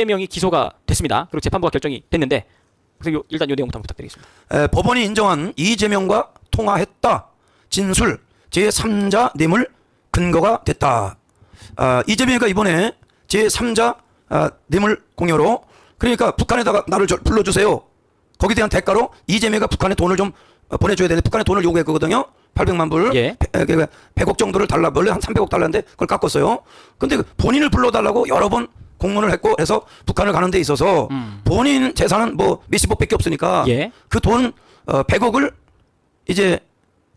명이 기소가 됐습니다. 그리고 재판부가 결정이 됐는데 그래서 일단 이 내용부터 부탁드리겠습니다. 법원이 인정한 이재명과 통화했다. 진술 제3자 뇌물 근거가 됐다. 이재명이가 이번에 제3자 뇌물 공여로 그러니까 북한에다가 나를 불러주세요. 거기에 대한 대가로 이재명이가 북한에 돈을 좀 보내줘야 되는데 북한에 돈을 요구했거든요. 800만 불, 예. 100억 정도를 달라. 원래 한 300억 달라는데 그걸 깎았어요. 근데 본인을 불러달라고 여러 번 공문을 했고 해서 북한을 가는 데 있어서 본인 재산은 뭐 몇십억밖에 없으니까 예. 그 돈 100억을 이제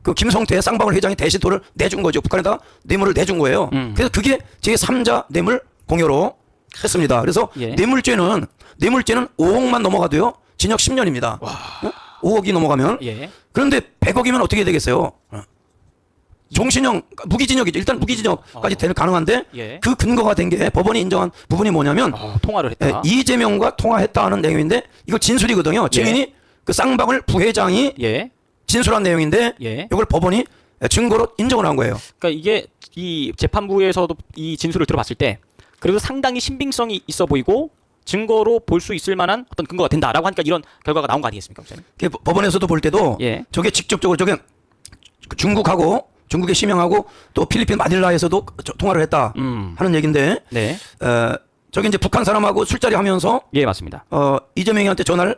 그 김성태 쌍방울 회장이 대신 돈을 내준 거죠. 북한에다 뇌물을 내준 거예요. 그래서 그게 제3자 뇌물 공여로 했습니다. 그래서 예. 뇌물죄는 5억만 넘어가도요. 징역 10년입니다. 5억이 넘어가면. 예. 그런데 100억이면 어떻게 되겠어요? 종신형 무기징역이죠. 일단 무기징역까지 가능한데 예. 그 근거가 된 게 법원이 인정한 부분이 뭐냐면 통화를 했다. 이재명과 통화했다는 내용인데 이거 진술이거든요. 증인이 예. 그 쌍방울 부회장이 예. 진술한 내용인데 예. 이걸 법원이 증거로 인정을 한 거예요. 그러니까 이게 이 재판부에서도 이 진술을 들어봤을 때 그래도 상당히 신빙성이 있어 보이고 증거로 볼 수 있을 만한 어떤 근거가 된다라고 하니까 이런 결과가 나온 거 아니겠습니까, 목사님? 법원에서도 볼 때도 예. 저게 직접적으로 저게 중국의 심양하고 또 필리핀 마닐라에서도 통화를 했다 하는 얘기인데 네. 저기 이제 북한 사람하고 술자리 하면서 예, 맞습니다. 이재명이한테 전화를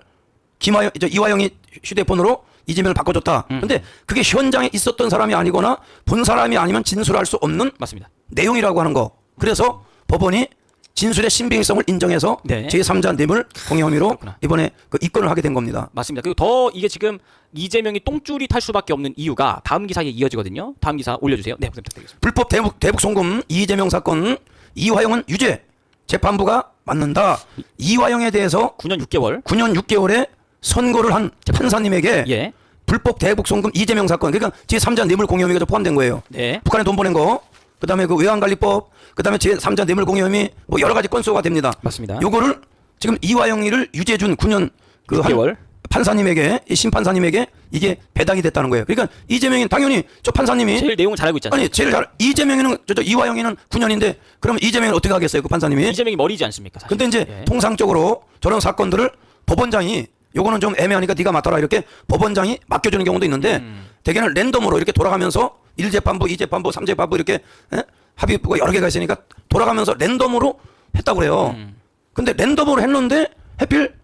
이화영이 휴대폰으로 이재명을 바꿔줬다. 근데 그게 현장에 있었던 사람이 아니거나 본 사람이 아니면 진술할 수 없는 맞습니다. 내용이라고 하는 거. 그래서 법원이 진술의 신빙성을 인정해서 네. 제3자 뇌물 공여 혐의로 그렇구나. 이번에 그 입건을 하게 된 겁니다. 맞습니다. 그리고 더 이게 지금 이재명이 똥줄이 탈 수밖에 없는 이유가 다음 기사에 이어지거든요. 다음 기사 올려주세요. 네, 부탁드리겠습니다. 불법 대북 송금 이재명 사건 이화영은 유죄 재판부가 맞는다. 이화영에 대해서 9년 6개월. 9년 6개월에 선고를 한 판사님에게 예. 불법 대북 송금 이재명 사건 그러니까 제3자 뇌물 공여 혐의가 포함된 거예요. 네. 북한에 돈 보낸 거 그다음에 그 외환관리법 그다음에 제3자 뇌물 공여 혐의 뭐 여러 가지 건수가 됩니다. 맞습니다. 요거를 지금 이화영이를 유죄 준 9년 그 6개월. 판사님에게 이 심판사님에게 이게 배당이 됐다는 거예요. 그러니까 이재명이 당연히 저 판사님이 제일 내용을 잘 알고 있잖아요. 아니 제일 잘 이재명이는 저 이화영이는 9년인데 그러면 이재명은 어떻게 하겠어요? 그 판사님이. 이재명이 머리지 않습니까? 사실. 근데 이제 예. 통상적으로 저런 사건들을 법원장이 요거는 좀 애매하니까 네가 맡아라 이렇게 법원장이 맡겨주는 경우도 있는데 대개는 랜덤으로 이렇게 돌아가면서 1재판부, 2재판부, 3재판부 이렇게 합의부가 여러 개가 있으니까 돌아가면서 랜덤으로 했다고 그래요. 근데 랜덤으로 했는데 하필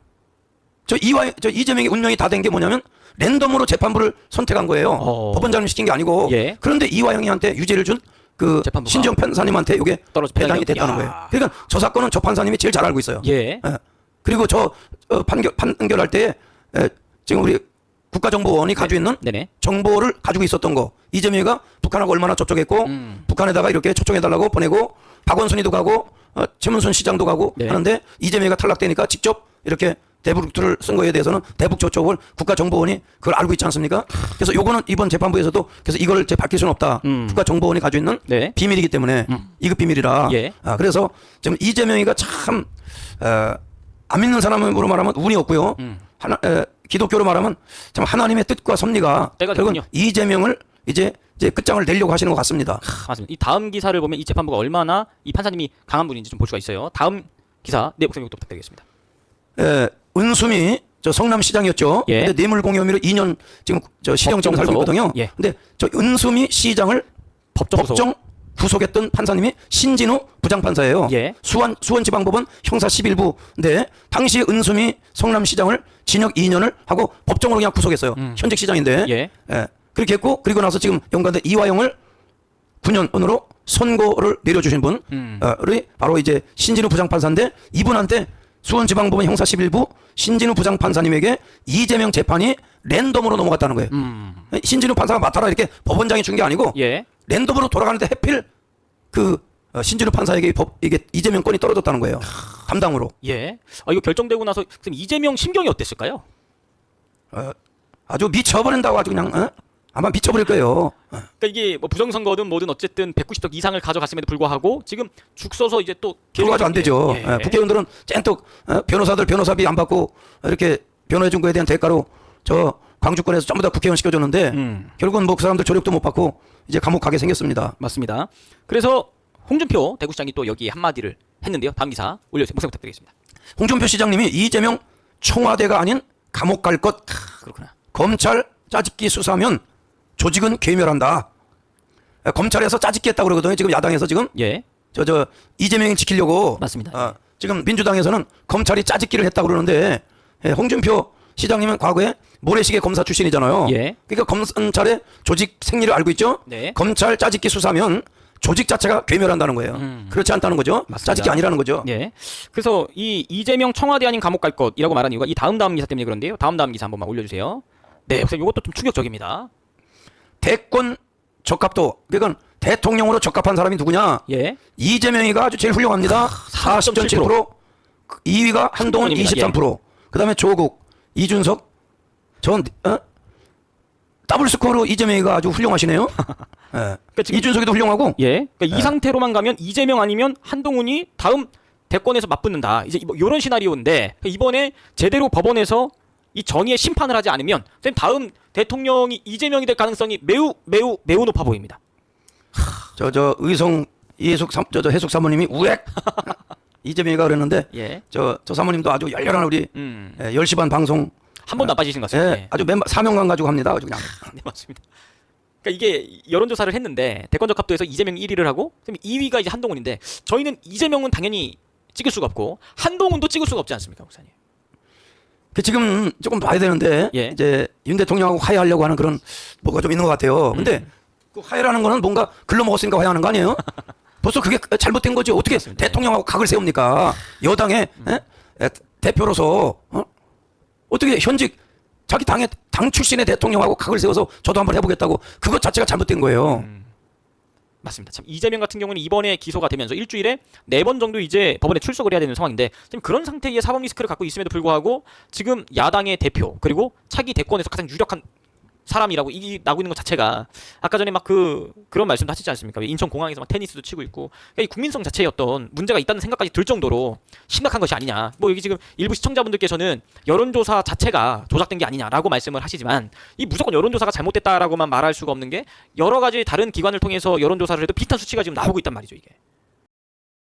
저 이재명의 운명이 다 된 게 뭐냐면 랜덤으로 재판부를 선택한 거예요. 법원장님 시킨 게 아니고. 예. 그런데 이화영이한테 유죄를 준 그 재판부가 신지영 판사님한테 이게 떨어져 배당이 됐다는 거예요. 그러니까 저 사건은 저 판사님이 제일 잘 알고 있어요. 예. 그리고 저 판결할 때 지금 우리 국가정보원이 가지고 있는 네네. 정보를 가지고 있었던 거 이재명이가 북한하고 얼마나 접촉했고 북한에다가 이렇게 초청해달라고 보내고 박원순이도 가고 최문순 시장도 가고 네. 하는데 이재명이가 탈락되니까 직접 이렇게 대북투를 쓴 거에 대해서는 대북 조촉을 국가정보원이 그걸 알고 있지 않습니까? 그래서 요거는 이번 재판부에서도 그래서 이걸 밝힐 수는 없다. 국가정보원이 가지고 있는 네. 비밀이기 때문에 2급 비밀이라. 예. 그래서 지금 이재명이가 참 안 믿는 사람으로 말하면 운이 없고요. 기독교로 말하면 참 하나님의 뜻과 섭리가 때가 결국은 됐군요. 이재명을 이제 끝장을 내려고 하시는 것 같습니다. 맞습니다. 이 다음 기사를 보면 이 재판부가 얼마나 이 판사님이 강한 분인지 좀 볼 수가 있어요. 다음 기사 네, 목사님 또 부탁드리겠습니다. 은수미 저 성남시장이었죠. 예. 근데 뇌물 공여 혐의로 2년 지금 저 실형 지금 살고 법정 있거든요. 예. 근데 저 은수미 시장을 법정 구속했던 판사님이 신진우 부장판사예요. 예. 수원지방법원 형사 11부인데 당시 은수미 성남시장을 징역 2년을 하고 법정으로 그냥 구속했어요. 현직 시장인데. 예. 그렇게 했고 그리고 나서 지금 연관된 이화영을 9년으로 선고를 내려주신 분이 바로 이제 신진우 부장판사인데 이분한테 수원지방법원 형사 11부 신진우 부장판사님에게 이재명 재판이 랜덤으로 넘어갔다는 거예요. 신진우 판사가 맡아라 이렇게 법원장이 준 게 아니고 예. 랜덤으로 돌아가는데 하필 그 신진우 판사에게 이게 이재명 건이 떨어졌다는 거예요. 담당으로. 예. 이거 결정되고 나서 그럼 이재명 심경이 어땠을까요? 아주 미쳐버린다고 아주 그냥 아마 미쳐버릴 거예요. 그러니까 이게 뭐 부정선거든 뭐든 어쨌든 190석 이상을 가져갔음에도 불구하고 지금 죽 써서 이제 또 결과가 안 되죠. 예. 국회의원들은 짠떡 변호사들 변호사비 안 받고 이렇게 변호해 준 거에 대한 대가로 저 광주권에서 전부 다 국회의원 시켜줬는데 결국은 뭐 그 사람들 조력도 못 받고 이제 감옥 가게 생겼습니다. 맞습니다. 그래서 홍준표 대구시장이 또 여기 한마디를 했는데요. 다음 기사 올려주세요. 목사님 부탁드리겠습니다. 홍준표 시장님이 이재명 청와대가 아닌 감옥 갈 것. 그렇구나. 검찰 짜집기 수사하면 조직은 괴멸한다. 검찰에서 짜집기 했다고 그러거든요. 지금 야당에서 지금 예. 저 이재명이 지키려고. 맞습니다. 지금 민주당에서는 검찰이 짜집기를 했다고 그러는데 홍준표 시장님은 과거에 모래시계 검사 출신이잖아요. 예. 그러니까 검찰의 조직 생리를 알고 있죠. 네. 검찰 짜집기 수사하면 조직 자체가 괴멸한다는 거예요. 그렇지 않다는 거죠. 맞습니다. 짜집기 아니라는 거죠. 예. 그래서 이 이재명 청와대 아닌 감옥 갈 것이라고 말한 이유가 이 다음 기사 때문에 그런데요. 다음 기사 한 번만 올려주세요. 네, 선생님 이것도 좀 충격적입니다. 대권 적합도, 그러니까 대통령으로 적합한 사람이 누구냐? 예. 이재명이가 아주 제일 훌륭합니다. 40.7%. 2위가 한동훈 23%. 그다음에 조국, 이준석, 전 더블 스코어로 이재명이가 아주 훌륭하시네요. 예. 그러니까 지금 이준석이도 훌륭하고. 예. 그러니까 이 상태로만 가면 이재명 아니면 한동훈이 다음 대권에서 맞붙는다. 이제 뭐 이런 시나리오인데 이번에 제대로 법원에서 이 정의의 심판을 하지 않으면 선생님 다음 대통령이 이재명이 될 가능성이 매우 높아 보입니다. 저 의성 이해숙 해숙 사모님이 우액 이재명이가 그랬는데 예. 저 사모님도 아주 열렬한 우리 10시 반 방송 한 번도 안 빠지신 것 같습니다. 예, 아주 사명감 가지고 합니다. 아주 그냥. 네, 맞습니다. 그러니까 이게 여론조사를 했는데 대권 적합도에서 이재명이 1위를 하고 2위가 이제 한동훈인데 저희는 이재명은 당연히 찍을 수가 없고 한동훈도 찍을 수가 없지 않습니까, 목사님? 그 지금 조금 봐야 되는데 예. 이제 윤 대통령하고 화해하려고 하는 그런 뭐가 좀 있는 것 같아요. 근데 그 화해라는 거는 뭔가 글러먹었으니까 화해하는 거 아니에요? 벌써 그게 잘못된 거죠. 어떻게 맞습니다. 대통령하고 각을 세웁니까? 여당의 대표로서 어떻게 현직 자기 당 출신의 대통령하고 각을 세워서 저도 한번 해보겠다고 그것 자체가 잘못된 거예요. 맞습니다. 참 이재명 같은 경우는 이번에 기소가 되면서 일주일에 4번 정도 이제 법원에 출석을 해야 되는 상황인데 지금 그런 상태의 사법 리스크를 갖고 있음에도 불구하고 지금 야당의 대표 그리고 차기 대권에서 가장 유력한 사람이라고 이 나오고 있는 것 자체가 아까 전에 막 그런 말씀도 하시지 않습니까? 인천 공항에서 막 테니스도 치고 있고 그러니까 이 국민성 자체에 어떤 문제가 있다는 생각까지 들 정도로 심각한 것이 아니냐. 뭐 여기 지금 일부 시청자분들께서는 여론조사 자체가 조작된 게 아니냐라고 말씀을 하시지만 이 무조건 여론조사가 잘못됐다라고만 말할 수가 없는 게 여러 가지 다른 기관을 통해서 여론조사를 해도 비슷한 수치가 지금 나오고 있단 말이죠, 이게.